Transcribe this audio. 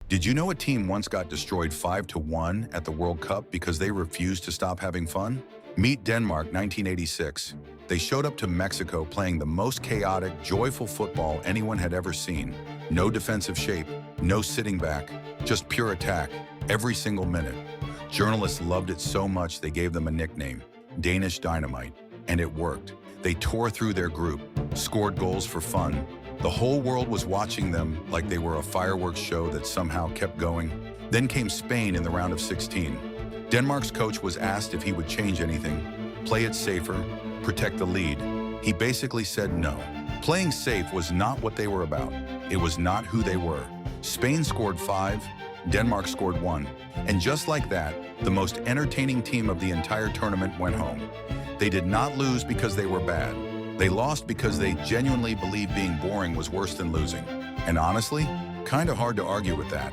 Did you know a team once got destroyed 5-1 at the World Cup because they refused to stop having fun? Meet Denmark 1986. They showed up to Mexico playing the most chaotic, joyful football anyone had ever seen. No defensive shape, no sitting back, just pure attack, every single minute. Journalists loved it so much they gave them a nickname, Danish Dynamite, and it worked. They tore through their group, scored goals for fun. The whole world was watching them like they were a fireworks show that somehow kept going. Then came Spain in the round of 16. Denmark's coach was asked if he would change anything, play it safer, protect the lead. He basically said no. Playing safe was not what they were about. It was not who they were. Spain scored 5, Denmark scored 1. And just like that, the most entertaining team of the entire tournament went home. They did not lose because they were bad. They lost because they genuinely believed being boring was worse than losing. And honestly, kind of hard to argue with that.